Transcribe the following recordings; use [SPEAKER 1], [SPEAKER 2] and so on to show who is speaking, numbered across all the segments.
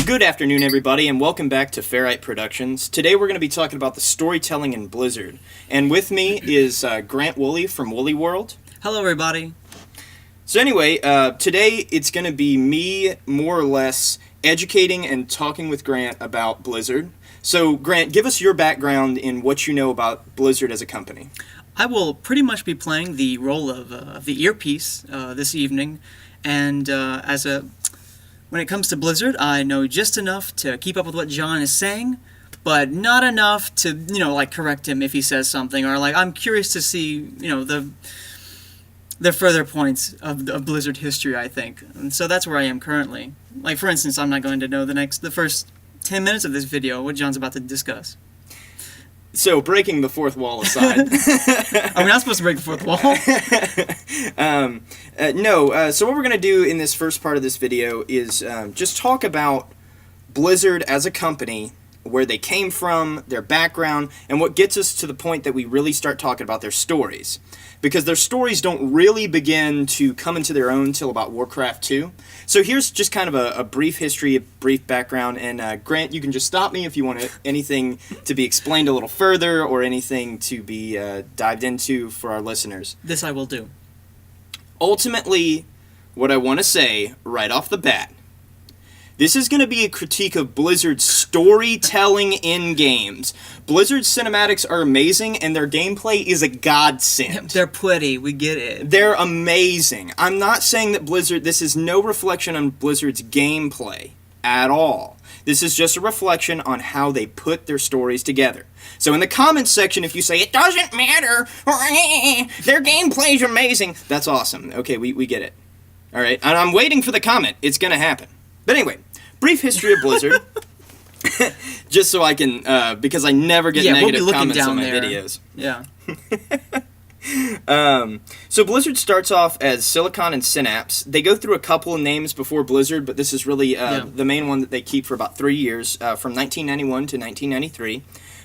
[SPEAKER 1] Good afternoon, everybody, and welcome back to Ferrite Productions. Today we're going to be talking about the storytelling in Blizzard. And with me is Grant Wooley from Wooleyworld.
[SPEAKER 2] Hello, everybody.
[SPEAKER 1] So anyway, today it's going to be me, more or less, educating and talking with Grant about Blizzard. So, Grant, give us your background in what you know about Blizzard as a company.
[SPEAKER 2] I will pretty much be playing the role of the earpiece this evening, and when it comes to Blizzard, I know just enough to keep up with what John is saying, but not enough to, correct him if he says something, or, I'm curious to see, the further points of Blizzard history, I think. And so that's where I am currently. Like, for instance, I'm not going to know the first 10 minutes of this video what John's about to discuss.
[SPEAKER 1] So, breaking the fourth wall aside.
[SPEAKER 2] Are we not supposed to break the fourth wall?
[SPEAKER 1] No. So what we're going to do in this first part of this video is just talk about Blizzard as a company, where they came from, their background, and what gets us to the point that we really start talking about their stories. Because their stories don't really begin to come into their own till about Warcraft 2. So here's just kind of a brief history, a brief background, and Grant, you can just stop me if you want anything to be explained a little further or anything to be dived into for our listeners.
[SPEAKER 2] This I will do.
[SPEAKER 1] Ultimately, what I want to say right off the bat, this is going to be a critique of Blizzard's storytelling in games. Blizzard's cinematics are amazing, and their gameplay is a godsend.
[SPEAKER 2] They're pretty, we get it.
[SPEAKER 1] They're amazing. I'm not saying that this is no reflection on Blizzard's gameplay at all. This is just a reflection on how they put their stories together. So in the comments section, if you say, it doesn't matter, their gameplay's amazing, that's awesome. Okay, we get it. All right, and I'm waiting for the comment. It's going to happen. But anyway, brief history of Blizzard. Just so I can, because I never get negative comments on my videos.
[SPEAKER 2] Yeah.
[SPEAKER 1] So Blizzard starts off as Silicon and Synapse. They go through a couple of names before Blizzard, but this is really the main one that they keep for about 3 years, from 1991 to 1993.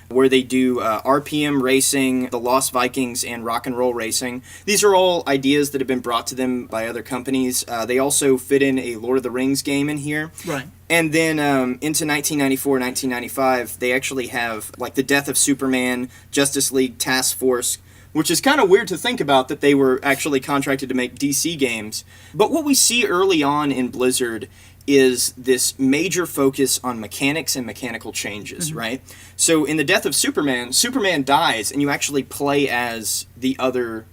[SPEAKER 1] Where they do RPM racing, the Lost Vikings, and rock and roll racing. These are all ideas that have been brought to them by other companies. They also fit in a Lord of the Rings game in here.
[SPEAKER 2] Right.
[SPEAKER 1] And then into 1994, 1995, they actually have the Death of Superman, Justice League Task Force, which is kind of weird to think about that they were actually contracted to make DC games. But what we see early on in Blizzard is this major focus on mechanics and mechanical changes, right? So in the Death of Superman, Superman dies, and you actually play as the other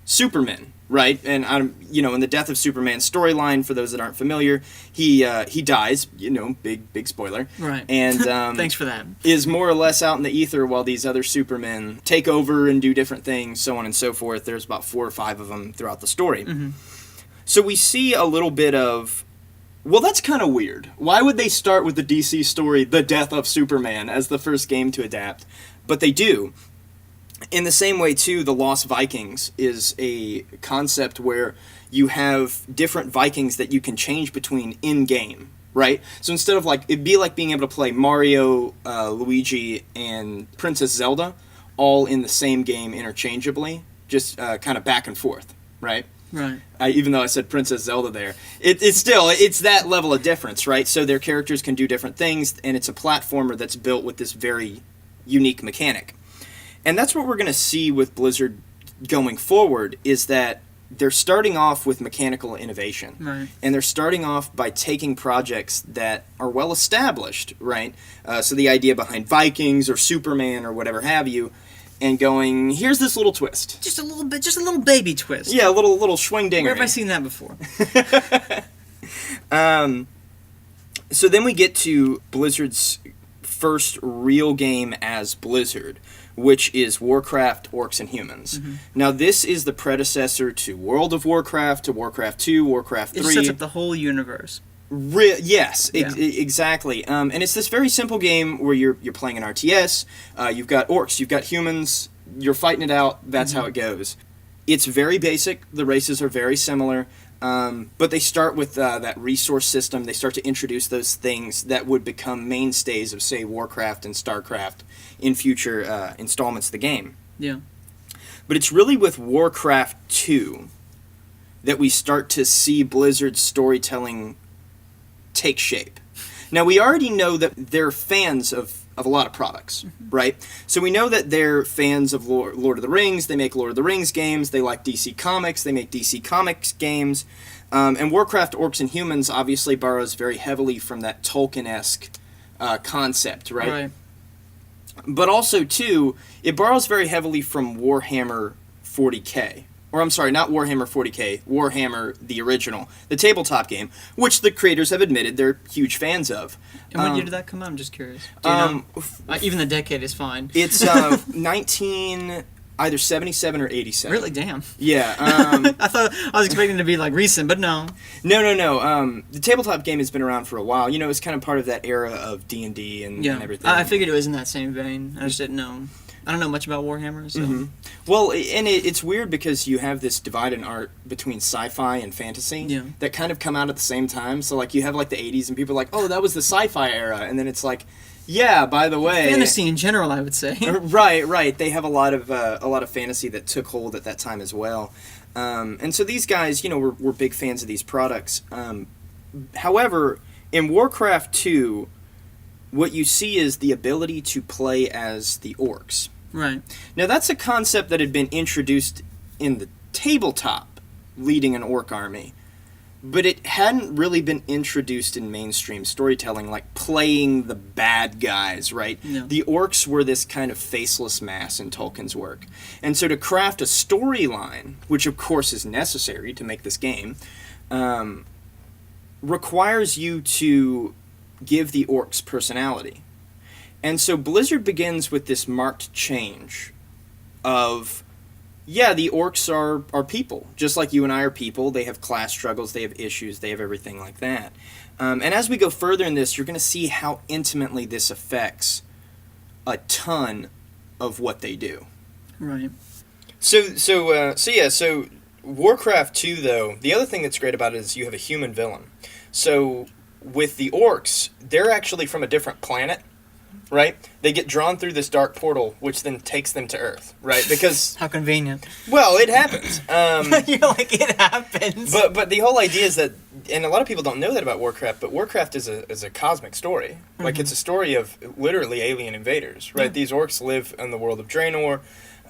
[SPEAKER 1] Superman, right? And in the Death of Superman storyline, for those that aren't familiar, he dies. Big spoiler.
[SPEAKER 2] Right.
[SPEAKER 1] And
[SPEAKER 2] thanks for that.
[SPEAKER 1] Is more or less out in the ether while these other Supermen take over and do different things, so on and so forth. There's about 4 or 5 of them throughout the story. So we see a little bit of, well, that's kind of weird. Why would they start with the DC story, The Death of Superman, as the first game to adapt? But they do. In the same way, too, the Lost Vikings is a concept where you have different Vikings that you can change between in-game, right? So instead of it'd be like being able to play Mario, Luigi, and Princess Zelda all in the same game interchangeably, just kind of back and forth, right?
[SPEAKER 2] Right.
[SPEAKER 1] Even though I said Princess Zelda there. It's that level of difference, right? So their characters can do different things, and it's a platformer that's built with this very unique mechanic. And that's what we're going to see with Blizzard going forward, is that they're starting off with mechanical innovation.
[SPEAKER 2] Right.
[SPEAKER 1] And they're starting off by taking projects that are well established, right? So the idea behind Vikings or Superman or whatever have you, and going, here's this little twist.
[SPEAKER 2] Just a little bit, just a little baby twist.
[SPEAKER 1] Yeah, a little swing-dinger.
[SPEAKER 2] Where have I seen that before?
[SPEAKER 1] So then we get to Blizzard's first real game as Blizzard, which is Warcraft, Orcs, and Humans. Now, this is the predecessor to World of Warcraft, to Warcraft 2, Warcraft 3.
[SPEAKER 2] It sets up the whole universe.
[SPEAKER 1] Yes,
[SPEAKER 2] Yeah.
[SPEAKER 1] Exactly. And it's this very simple game where you're playing an RTS, you've got orcs, you've got humans, you're fighting it out, that's how it goes. It's very basic, the races are very similar, but they start with that resource system, they start to introduce those things that would become mainstays of, say, Warcraft and StarCraft in future installments of the game.
[SPEAKER 2] Yeah.
[SPEAKER 1] But it's really with Warcraft 2 that we start to see Blizzard's storytelling take shape. Now, we already know that they're fans of a lot of products, right? So we know that they're fans of Lord of the Rings. They make Lord of the Rings games. They like DC Comics. They make DC Comics games. And Warcraft, Orcs, and Humans obviously borrows very heavily from that Tolkien-esque concept, right?
[SPEAKER 2] Right.
[SPEAKER 1] But also, too, it borrows very heavily from Warhammer 40K. Or, I'm sorry, not Warhammer 40K, Warhammer, the original, the tabletop game, which the creators have admitted they're huge fans of.
[SPEAKER 2] And when year did that come out? I'm just curious. Do you know? Even the decade is fine.
[SPEAKER 1] It's 19... either 77 or 87.
[SPEAKER 2] Really? Damn.
[SPEAKER 1] Yeah.
[SPEAKER 2] I was expecting it to be like recent, but no.
[SPEAKER 1] No. The tabletop game has been around for a while. You know, it's kind of part of that era of D&D and everything.
[SPEAKER 2] I figured it was in that same vein. I just didn't know. I don't know much about Warhammer, so...
[SPEAKER 1] Mm-hmm. Well, and it's weird because you have this divide in art between sci-fi and fantasy that kind of come out at the same time. So, like, you have, like, the 80s and people are like, oh, that was the sci-fi era. And then it's like... Yeah, by the way,
[SPEAKER 2] fantasy in general, I would say.
[SPEAKER 1] Right. They have a lot of fantasy that took hold at that time as well, and so these guys, you know, were big fans of these products. However, in Warcraft 2, what you see is the ability to play as the orcs.
[SPEAKER 2] Right.
[SPEAKER 1] Now, that's a concept that had been introduced in the tabletop, leading an orc army. But it hadn't really been introduced in mainstream storytelling, like playing the bad guys, right?
[SPEAKER 2] No.
[SPEAKER 1] The orcs were this kind of faceless mass in Tolkien's work. And so to craft a storyline, which of course is necessary to make this game, requires you to give the orcs personality. And so Blizzard begins with this marked change of... Yeah, the orcs are people. Just like you and I are people. They have class struggles, they have issues, they have everything like that. And as we go further in this, you're going to see how intimately this affects a ton of what they do.
[SPEAKER 2] Right.
[SPEAKER 1] So Warcraft 2, though, the other thing that's great about it is you have a human villain. So with the orcs, they're actually from a different planet. Right? They get drawn through this dark portal, which then takes them to Earth, right? Because...
[SPEAKER 2] How convenient.
[SPEAKER 1] Well, it happens.
[SPEAKER 2] You're like, it happens.
[SPEAKER 1] But the whole idea is that... And a lot of people don't know that about Warcraft, but Warcraft is a cosmic story. Mm-hmm. Like, it's a story of literally alien invaders, right? Yeah. These orcs live in the world of Draenor.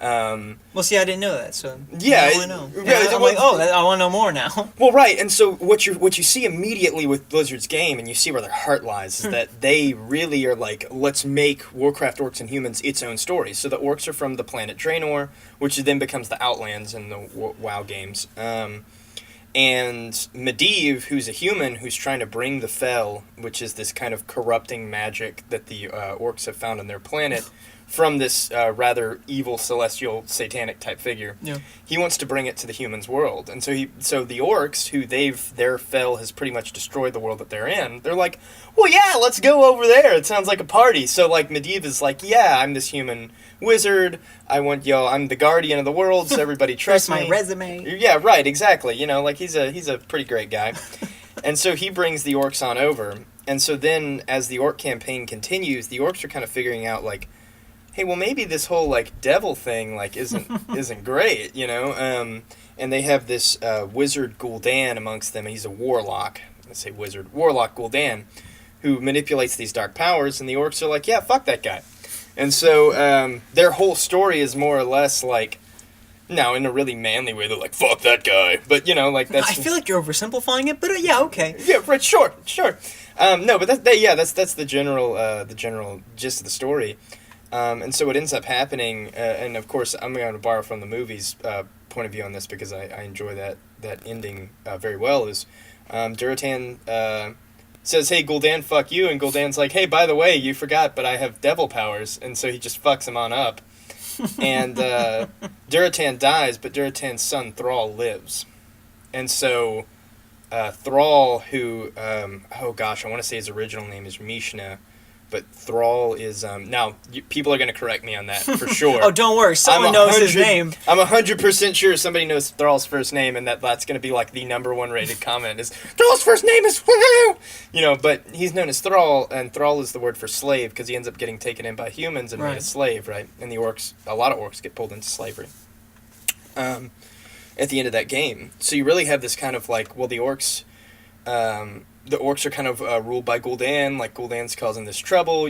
[SPEAKER 2] Well, see, I didn't know that, so
[SPEAKER 1] yeah,
[SPEAKER 2] now I know. I'm like, I want to know more now.
[SPEAKER 1] Well, right, and so what you see immediately with Blizzard's game, and you see where their heart lies, is that they really are like, let's make Warcraft, Orcs, and Humans its own story. So the orcs are from the planet Draenor, which then becomes the Outlands in the WoW games. And Medivh, who's a human who's trying to bring the Fel, which is this kind of corrupting magic that the orcs have found on their planet, from this rather evil, celestial, satanic type figure. Yeah. He wants to bring it to the humans' world. And so the orcs, who their Fel has pretty much destroyed the world that they're in, they're like, well, yeah, let's go over there. It sounds like a party. So, like, Medivh is like, yeah, I'm this human wizard. I'm the guardian of the world, so everybody trusts me.
[SPEAKER 2] Here's my resume.
[SPEAKER 1] Yeah, right, exactly. You know, like, he's a pretty great guy. And so he brings the orcs on over. And so then, as the orc campaign continues, the orcs are kind of figuring out, like, hey, well, maybe this whole, like, devil thing, like, isn't great, you know? And they have this wizard Gul'dan amongst them, and he's a warlock. Let's say wizard. Warlock Gul'dan, who manipulates these dark powers, and the orcs are like, yeah, fuck that guy. And so their whole story is more or less, like, no, in a really manly way, they're like, fuck that guy. But, you know, like, that's...
[SPEAKER 2] I feel like you're oversimplifying it, but yeah, okay.
[SPEAKER 1] Yeah, right, sure. No, but that's the general gist of the story. And so what ends up happening, and of course I'm going to borrow from the movie's point of view on this because I enjoy that ending very well, is Durotan says, hey, Gul'dan, fuck you, and Gul'dan's like, hey, by the way, you forgot, but I have devil powers, and so he just fucks him on up. And Durotan dies, but Durotan's son Thrall lives. And so Thrall, who, I want to say his original name is Mishna, but Thrall is, now, people are going to correct me on that, for sure.
[SPEAKER 2] Oh, don't worry, someone knows his name.
[SPEAKER 1] I'm 100% sure somebody knows Thrall's first name, and that's going to be, like, the #1 rated comment, is, Thrall's first name is, you know, but he's known as Thrall, and Thrall is the word for slave, because he ends up getting taken in by humans and made a slave, right? And the orcs, a lot of orcs get pulled into slavery at the end of that game. So you really have this kind of, like, well, the orcs... the orcs are kind of ruled by Gul'dan, like Gul'dan's causing this trouble,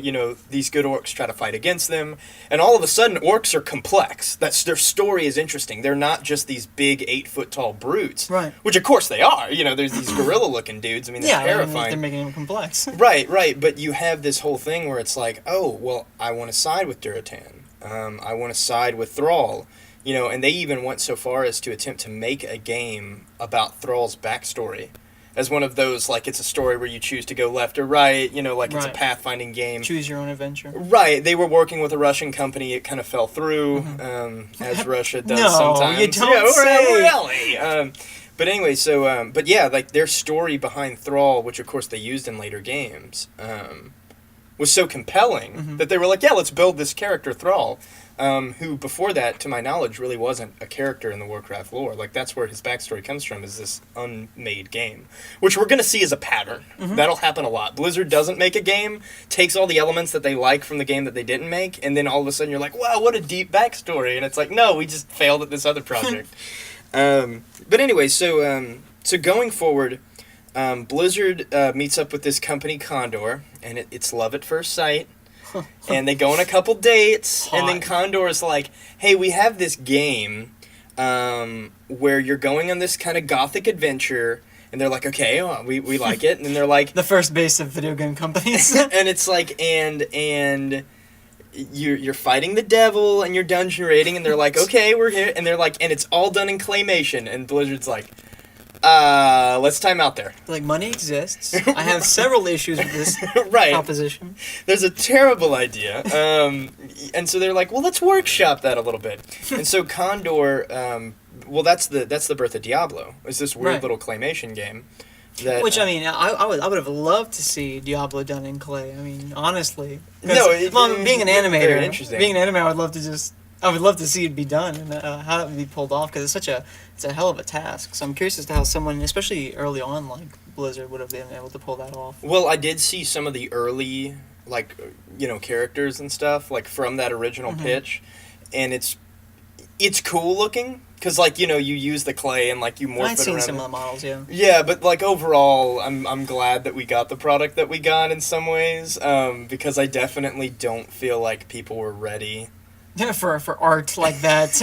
[SPEAKER 1] these good orcs try to fight against them, and all of a sudden orcs are complex. Their story is interesting. They're not just these big 8-foot-tall brutes,
[SPEAKER 2] right?
[SPEAKER 1] Which of course they are. There's these gorilla-looking dudes. I mean, they're terrifying.
[SPEAKER 2] They're making them complex.
[SPEAKER 1] Right. But you have this whole thing where it's like, oh, well, I want to side with Durotan. I want to side with Thrall. And they even went so far as to attempt to make a game about Thrall's backstory. As one of those, like, it's a story where you choose to go left or right, it's a pathfinding game.
[SPEAKER 2] Choose your own adventure.
[SPEAKER 1] Right. They were working with a Russian company. It kind of fell through, as Russia does sometimes.
[SPEAKER 2] No, you don't say.
[SPEAKER 1] Really. But anyway, but yeah, like, their story behind Thrall, which, of course, they used in later games, was so compelling that they were like, yeah, let's build this character, Thrall. Who before that, to my knowledge, really wasn't a character in the Warcraft lore. Like, that's where his backstory comes from, is this unmade game. Which we're going to see as a pattern. That'll happen a lot. Blizzard doesn't make a game, takes all the elements that they like from the game that they didn't make, and then all of a sudden you're like, wow, what a deep backstory. And it's like, no, we just failed at this other project. But anyway, so going forward, Blizzard meets up with this company, Condor, and it's love at first sight. And they go on a couple dates, and then Condor's like, hey, we have this game where you're going on this kind of gothic adventure, and they're like, okay, well, we like it, and then they're like...
[SPEAKER 2] The first base of video game companies.
[SPEAKER 1] And it's like, and you're fighting the devil, and you're dungeon raiding, and they're like, okay, we're here, and they're like, and it's all done in claymation, and Blizzard's like... let's time out there.
[SPEAKER 2] Like, money exists. I have several issues with this proposition.
[SPEAKER 1] There's a terrible idea. And so they're like, well, let's workshop that a little bit. And so Condor, that's the birth of Diablo. It's this weird little claymation game.
[SPEAKER 2] Which, I mean, I would have loved to see Diablo done in clay. I mean, honestly.
[SPEAKER 1] No,
[SPEAKER 2] being an animator,
[SPEAKER 1] very interesting.
[SPEAKER 2] Being an animator, I would love to see it be done and how it would be pulled off, because it's a hell of a task. So I'm curious as to how someone, especially early on, like Blizzard, would have been able to pull that off.
[SPEAKER 1] Well, I did see some of the early, like, characters and stuff, like, from that original pitch, and it's cool looking, because, like, you use the clay and, like, you morph it around.
[SPEAKER 2] I've seen some of the models, yeah.
[SPEAKER 1] Yeah, but, like, overall, I'm glad that we got the product that we got in some ways, because I definitely don't feel like people were ready.
[SPEAKER 2] Yeah, for art like that.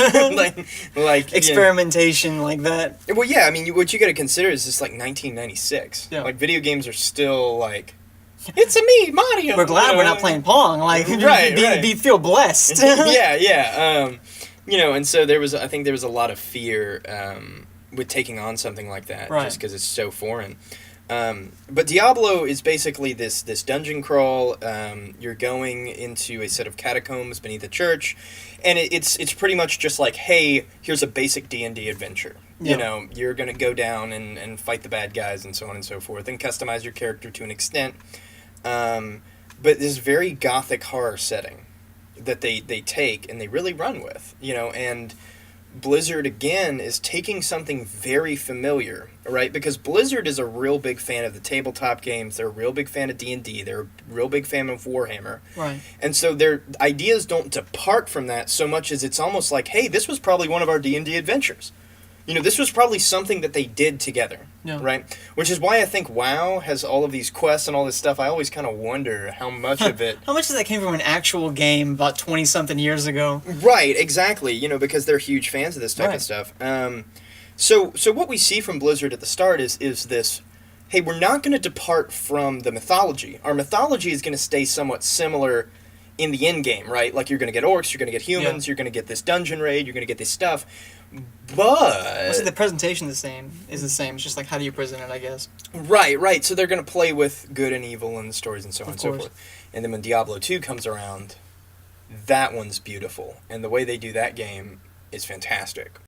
[SPEAKER 1] like
[SPEAKER 2] experimentation like that.
[SPEAKER 1] Well, yeah, I mean, what you got to consider is this, like, 1996.
[SPEAKER 2] Yeah.
[SPEAKER 1] Like, video games are still, like, it's a me, Mario.
[SPEAKER 2] We're glad we're not playing Pong. Like, feel blessed.
[SPEAKER 1] Yeah. And so I think there was a lot of fear with taking on something like that, just because it's so foreign. But Diablo is basically this dungeon crawl. You're going into a set of catacombs beneath a church, and it's pretty much just like, hey, here's a basic D&D adventure. Yeah. You're going to go down and fight the bad guys and so on and so forth, and customize your character to an extent. But this very gothic horror setting that they take and they really run with, and Blizzard, again, is taking something very familiar, right? Because Blizzard is a real big fan of the tabletop games. They're a real big fan of D&D. They're a real big fan of Warhammer.
[SPEAKER 2] Right.
[SPEAKER 1] And so their ideas don't depart from that so much as it's almost like, hey, this was probably one of our D&D adventures. This was probably something that they did together, right? Which is why I think WoW has all of these quests and all this stuff. I always kind of wonder how much of it...
[SPEAKER 2] How much of that came from an actual game about 20-something years ago?
[SPEAKER 1] Right, exactly, because they're huge fans of this type of stuff. So what we see from Blizzard at the start is this, hey, we're not going to depart from the mythology. Our mythology is going to stay somewhat similar in the end game, right? Like, you're going to get orcs, you're going to get humans, you're going to get this dungeon raid, you're going to get this stuff. But...
[SPEAKER 2] So the presentation is the same. It's just like, how do you present it, I guess.
[SPEAKER 1] Right. So they're going to play with good and evil and stories and so on and so forth. And then when Diablo 2 comes around, that one's beautiful. And the way they do that game is fantastic.